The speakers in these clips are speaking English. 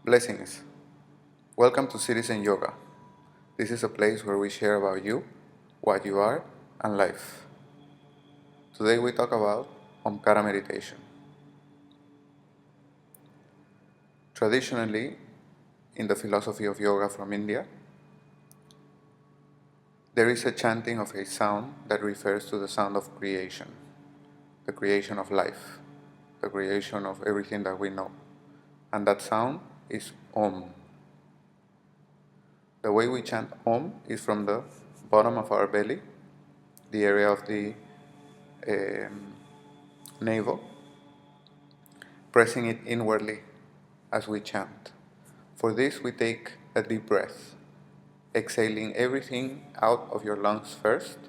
Blessings. Welcome to Citizen Yoga. This is a place where we share about you, what you are, and life. Today we talk about Omkara Meditation. Traditionally, in the philosophy of yoga from India, there is a chanting of a sound that refers to the sound of creation, the creation of life, the creation of everything that we know. And that sound is Om. The way we chant Om is from the bottom of our belly, the area of the navel, pressing it inwardly as we chant. For this, we take a deep breath, exhaling everything out of your lungs first,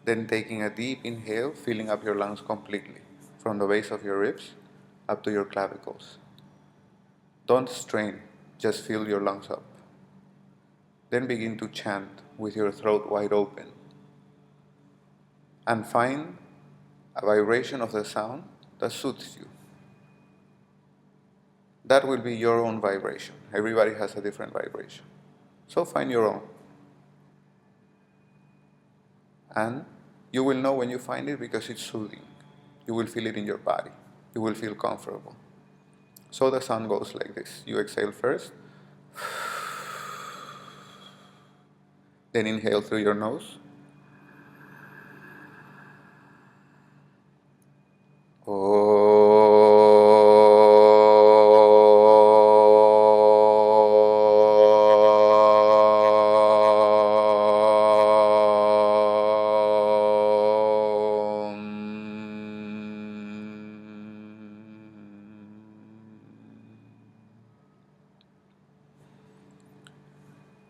then taking a deep inhale, filling up your lungs completely, from the base of your ribs up to your clavicles. Don't strain, just fill your lungs up. Then begin to chant with your throat wide open. And find a vibration of the sound that suits you. That will be your own vibration. Everybody has a different vibration. So find your own. And you will know when you find it because it's soothing. You will feel it in your body. You will feel comfortable. So the sound goes like this. You exhale first. Then inhale through your nose.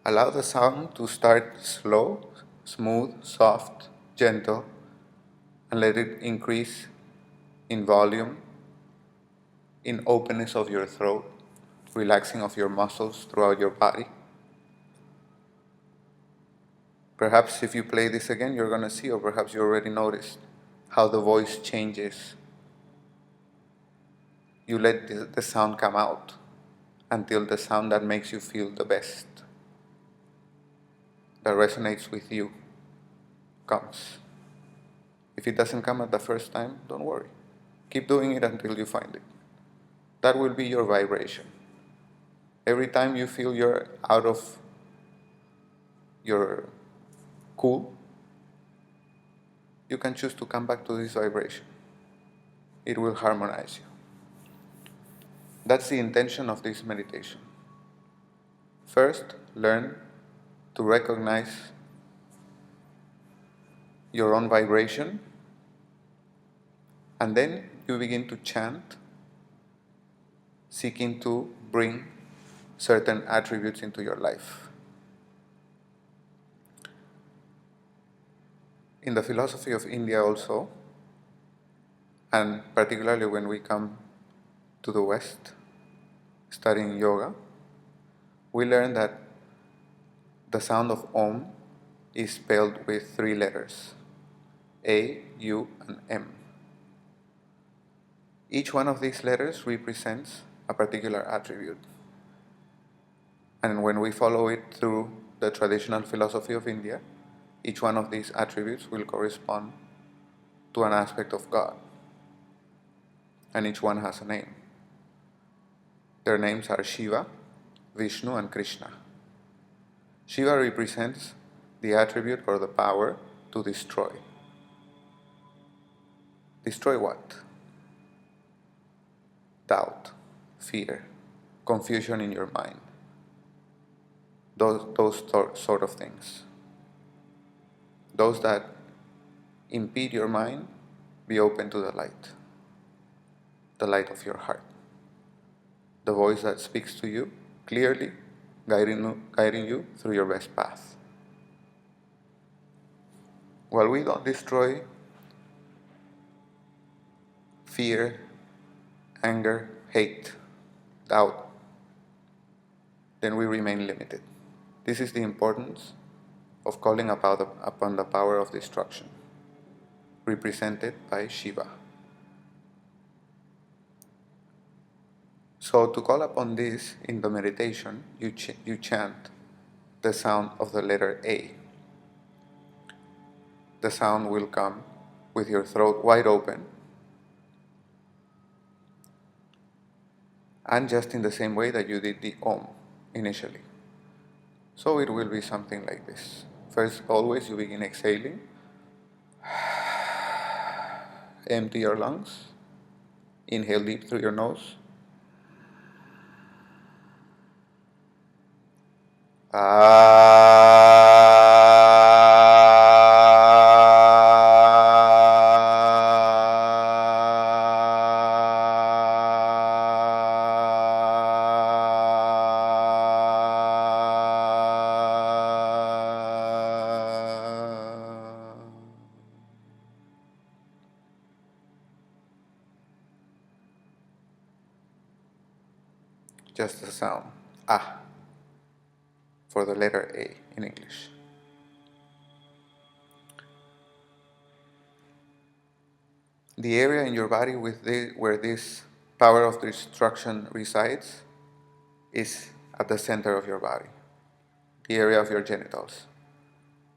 Allow the sound to start slow, smooth, soft, gentle, and let it increase in volume, in openness of your throat, relaxing of your muscles throughout your body. Perhaps if you play this again, you're going to see, or perhaps you already noticed, how the voice changes. You let the sound come out until the sound that makes you feel the best, that resonates with you, comes. If it doesn't come at the first time, don't worry. Keep doing it until you find it. That will be your vibration. Every time you feel you're out of your cool, you can choose to come back to this vibration. It will harmonize you. That's the intention of this meditation. First, learn to recognize your own vibration, and then you begin to chant, seeking to bring certain attributes into your life. In the philosophy of India also, and particularly when we come to the West, studying yoga, we learn that the sound of Om is spelled with 3 letters, A, U, and M. Each one of these letters represents a particular attribute. And when we follow it through the traditional philosophy of India, each one of these attributes will correspond to an aspect of God. And each one has a name. Their names are Shiva, Vishnu, and Krishna. Shiva represents the attribute or the power to destroy. Destroy what? Doubt, fear, confusion in your mind. Those sort of things. Those that impede your mind, be open to the light of your heart. The voice that speaks to you clearly, guiding you through your best path. While we don't destroy fear, anger, hate, doubt, then we remain limited. This is the importance of calling upon the power of destruction, represented by Shiva. So to call upon this in the meditation, you chant the sound of the letter A. The sound will come with your throat wide open, and just in the same way that you did the Om initially. So it will be something like this. First, always you begin exhaling. Empty your lungs. Inhale deep through your nose. Just the sound, ah, for the letter A in English. The area in your body where this power of destruction resides is at the center of your body, the area of your genitals.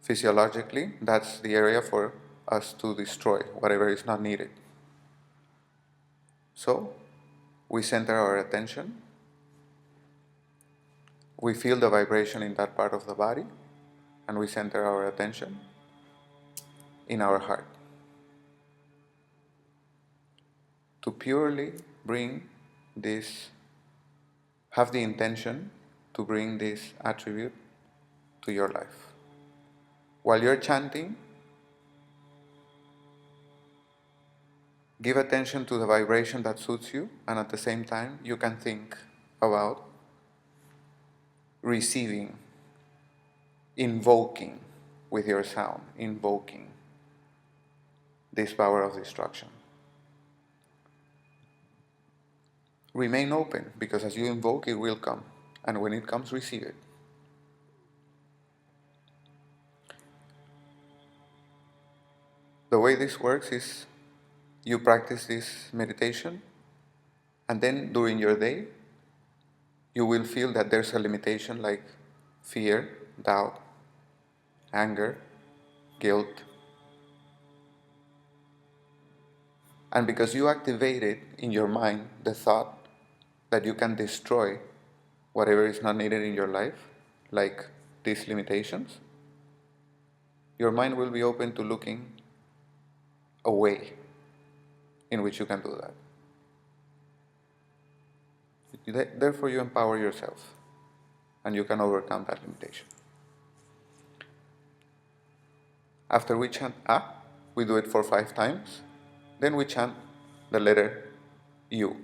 Physiologically, that's the area for us to destroy whatever is not needed. So, we center our attention, we feel the vibration in that part of the body, and we center our attention in our heart. To purely bring this, have the intention to bring this attribute to your life. While you're chanting, give attention to the vibration that suits you, and at the same time, you can think about receiving, invoking with your sound, invoking this power of destruction. Remain open, because as you invoke, it will come, and when it comes, receive it. The way this works is you practice this meditation, and then during your day, you will feel that there's a limitation like fear, doubt, anger, guilt. And because you activated in your mind the thought that you can destroy whatever is not needed in your life, like these limitations, your mind will be open to looking a way in which you can do that. Therefore, you empower yourself, and you can overcome that limitation. After we chant A, we do it for 5 times, then we chant the letter U,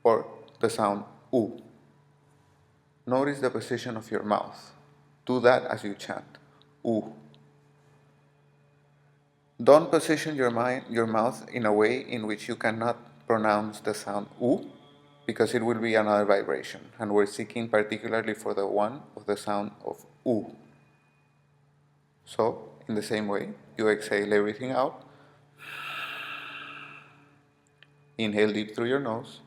or the sound U. Notice the position of your mouth. Do that as you chant U. Don't position your mouth in a way in which you cannot pronounce the sound U, because it will be another vibration, and we're seeking particularly for the one of the sound of U. So, in the same way, you exhale everything out, inhale deep through your nose,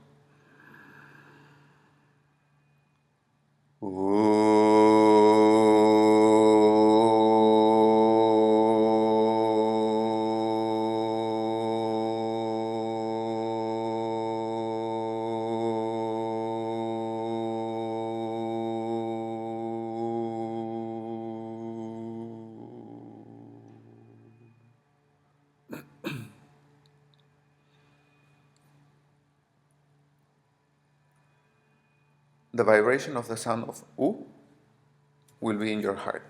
the vibration of the sound of U will be in your heart.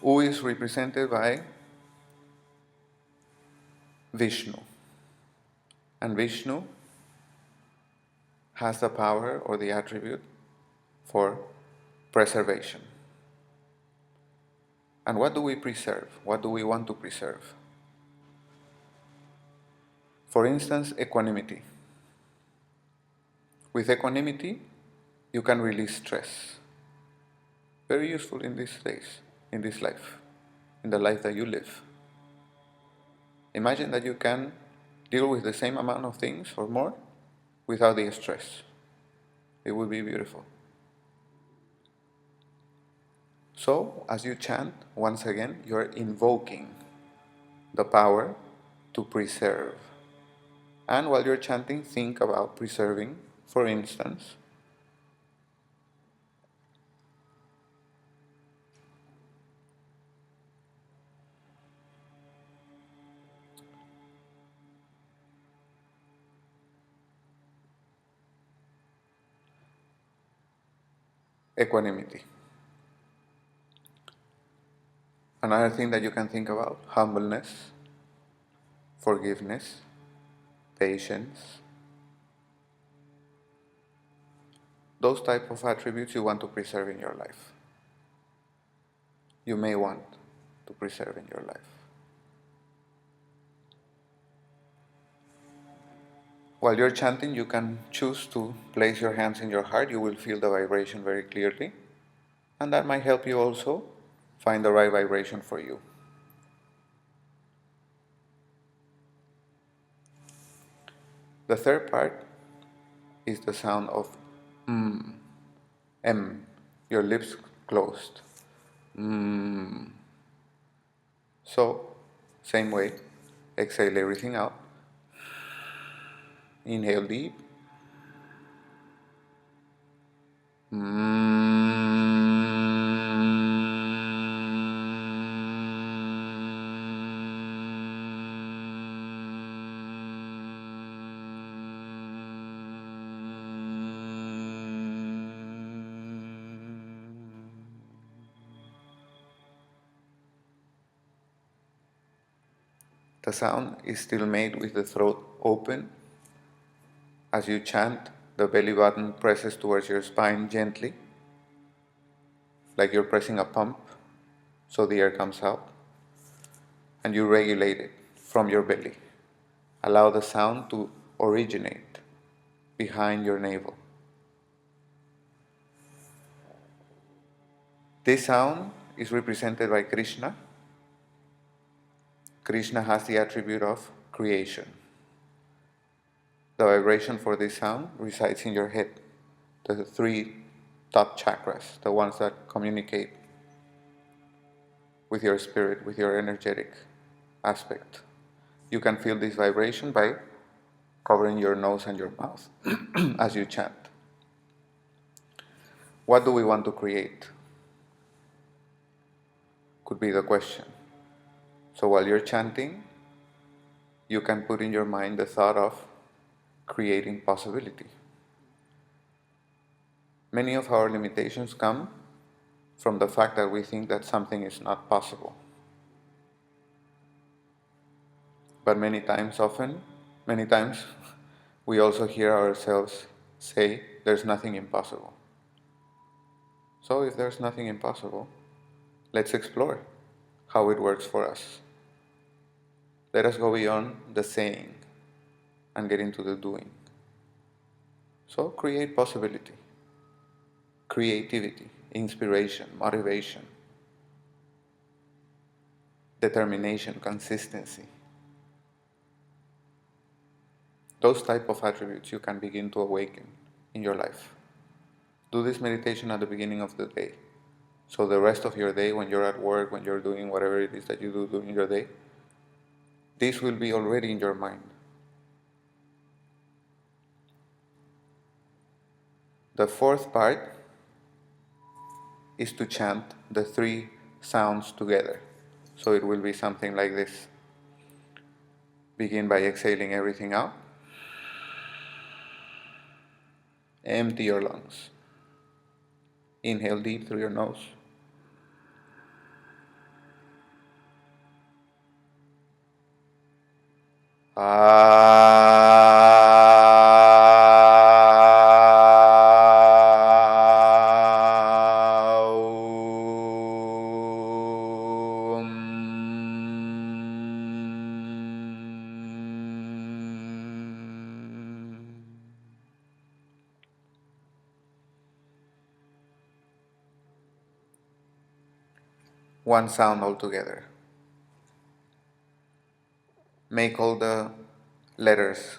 U is represented by Vishnu, and Vishnu has the power or the attribute for preservation. And what do we preserve? What do we want to preserve? For instance, equanimity. With equanimity, you can release stress. Very useful in this days, in this life, in the life that you live. Imagine that you can deal with the same amount of things or more without the stress. It would be beautiful. So, as you chant, once again, you're invoking the power to preserve. And while you're chanting, think about preserving, for instance, equanimity. Another thing that you can think about, humbleness, forgiveness, patience. Those type of attributes you want to preserve in your life. You may want to preserve in your life. While you're chanting, you can choose to place your hands in your heart. You will feel the vibration very clearly. And that might help you also find the right vibration for you. The third part is the sound of M, your lips closed. So, same way, exhale everything out. Inhale deep. The sound is still made with the throat open. As you chant, the belly button presses towards your spine gently, like you're pressing a pump, so the air comes out. And you regulate it from your belly. Allow the sound to originate behind your navel. This sound is represented by Krishna. Krishna has the attribute of creation. The vibration for this sound resides in your head, the three top chakras, the ones that communicate with your spirit, with your energetic aspect. You can feel this vibration by covering your nose and your mouth as you chant. What do we want to create? Could be the question. So while you're chanting, you can put in your mind the thought of creating possibility. Many of our limitations come from the fact that we think that something is not possible. But many times, we also hear ourselves say, there's nothing impossible. So if there's nothing impossible, let's explore how it works for us. Let us go beyond the saying and get into the doing. So create possibility, creativity, inspiration, motivation, determination, consistency. Those type of attributes you can begin to awaken in your life. Do this meditation at the beginning of the day. So the rest of your day, when you're at work, when you're doing whatever it is that you do during your day, this will be already in your mind. The fourth part is to chant the three sounds together. So it will be something like this. Begin by exhaling everything out. Empty your lungs. Inhale deep through your nose. One sound altogether. Make all the letters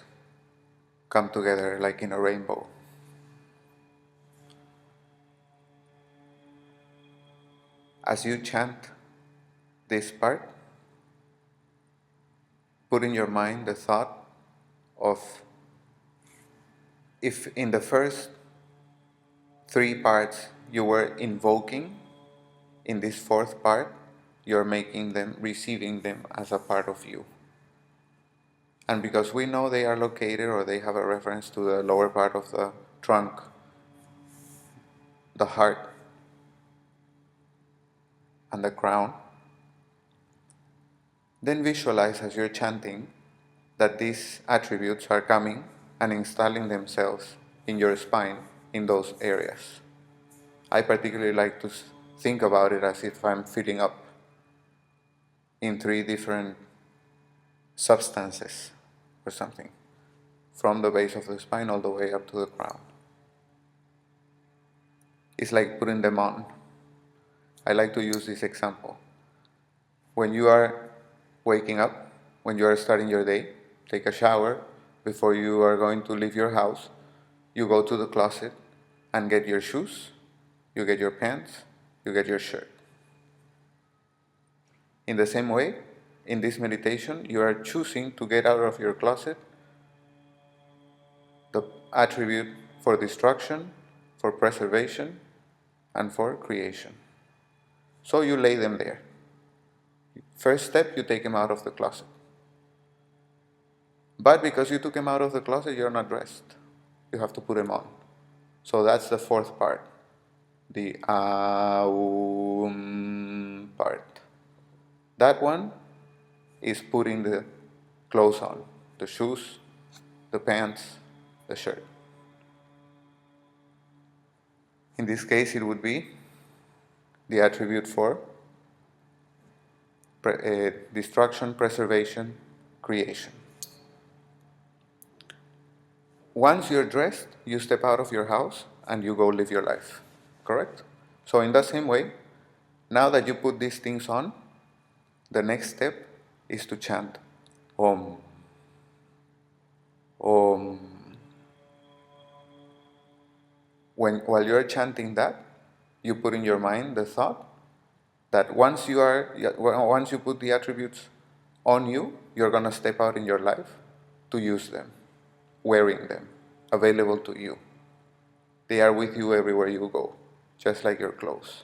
come together like in a rainbow. As you chant this part, put in your mind the thought of, if in the first three parts you were invoking, in this fourth part you're making them, receiving them as a part of you. And because we know they are located, or they have a reference to the lower part of the trunk, the heart, and the crown, then visualize as you're chanting that these attributes are coming and installing themselves in your spine in those areas. I particularly like to think about it as if I'm filling up in three different substances or something, from the base of the spine all the way up to the crown. It's like putting them on. I like to use this example. When you are waking up, when you are starting your day, take a shower. Before you are going to leave your house, you go to the closet and get your shoes, you get your pants, you get your shirt. In the same way, in this meditation, you are choosing to get out of your closet the attribute for destruction, for preservation, and for creation. So you lay them there. First step, you take them out of the closet. But because you took them out of the closet, you're not dressed. You have to put them on. So that's the fourth part, the Aum part. That one is putting the clothes on, the shoes, the pants, the shirt. In this case, it would be the attribute for destruction, preservation, creation. Once you're dressed, you step out of your house and you go live your life, correct? So in the same way, now that you put these things on, the next step is to chant Om, Om. While you're chanting that, you put in your mind the thought that once you put the attributes on you, you're going to step out in your life to use them, wearing them, available to you. They are with you everywhere you go, just like your clothes.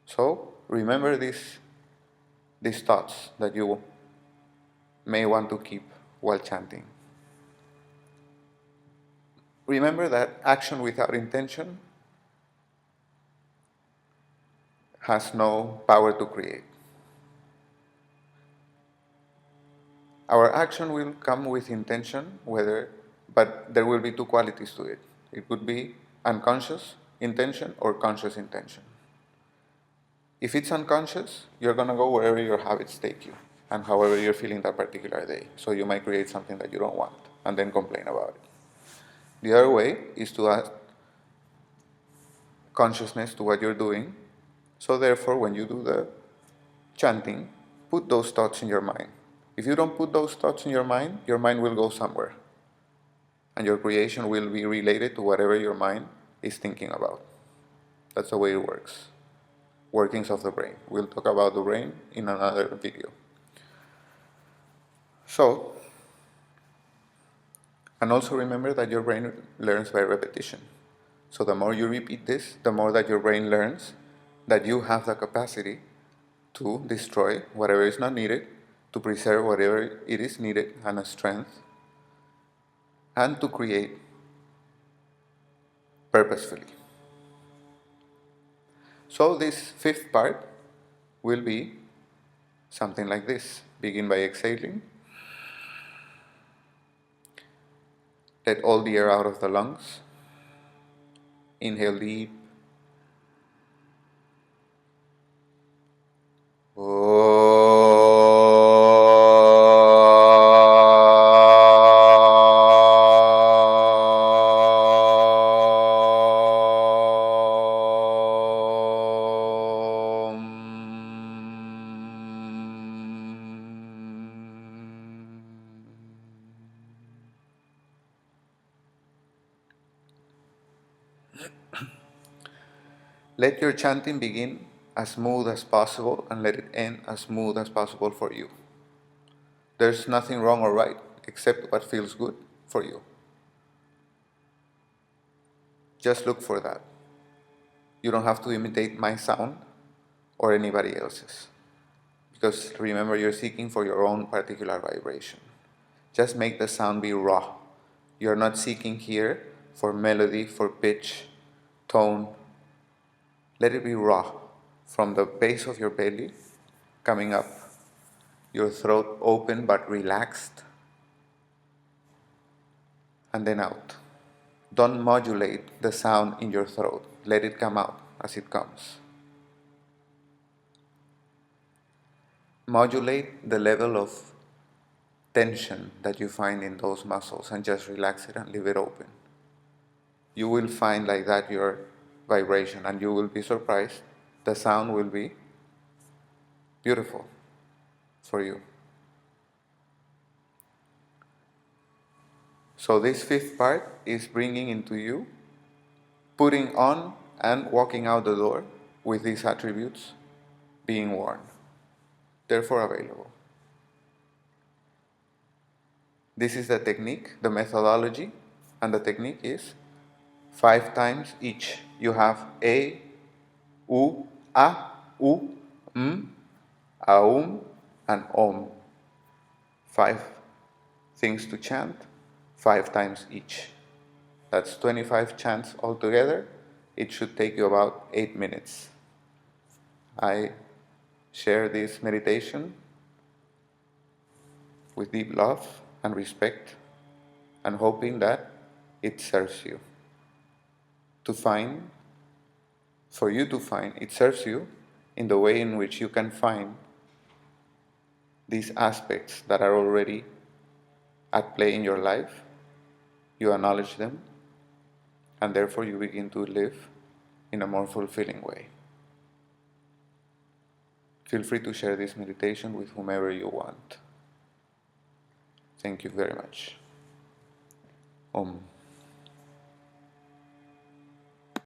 So remember these thoughts that you may want to keep while chanting. Remember that action without intention has no power to create. Our action will come with intention, but there will be two qualities to it. It could be unconscious intention or conscious intention. If it's unconscious, you're going to go wherever your habits take you and however you're feeling that particular day. So you might create something that you don't want and then complain about it. The other way is to add consciousness to what you're doing. So therefore, when you do the chanting, put those thoughts in your mind. If you don't put those thoughts in your mind will go somewhere. And your creation will be related to whatever your mind is thinking about. That's the way it works. Workings of the brain. We'll talk about the brain in another video. So, and also remember that your brain learns by repetition. So the more you repeat this, the more that your brain learns that you have the capacity to destroy whatever is not needed, to preserve whatever it is needed and a strength, and to create purposefully. So this fifth part will be something like this. Begin by exhaling. Let all the air out of the lungs. Inhale deep. Let your chanting begin as smooth as possible and let it end as smooth as possible for you. There's nothing wrong or right except what feels good for you. Just look for that. You don't have to imitate my sound or anybody else's. Because remember, you're seeking for your own particular vibration. Just make the sound be raw. You're not seeking here for melody, for pitch, tone. Let it be raw, from the base of your belly, coming up, your throat open but relaxed, and then out. Don't modulate the sound in your throat. Let it come out as it comes. Modulate the level of tension that you find in those muscles and just relax it and leave it open. You will find like that your vibration, and you will be surprised. The sound will be beautiful for you. So this fifth part is bringing into you, putting on and walking out the door with these attributes being worn, therefore available. This is the technique, the methodology, and the technique is 5 times each. You have A, U, A, U, Aum, and Om. 5 things to chant, 5 times each. That's 25 chants altogether. It should take you about 8 minutes. I share this meditation with deep love and respect, and hoping that it serves you to find, for you to find, it serves you in the way in which you can find these aspects that are already at play in your life. You acknowledge them, and therefore you begin to live in a more fulfilling way. Feel free to share this meditation with whomever you want. Thank you very much. Om.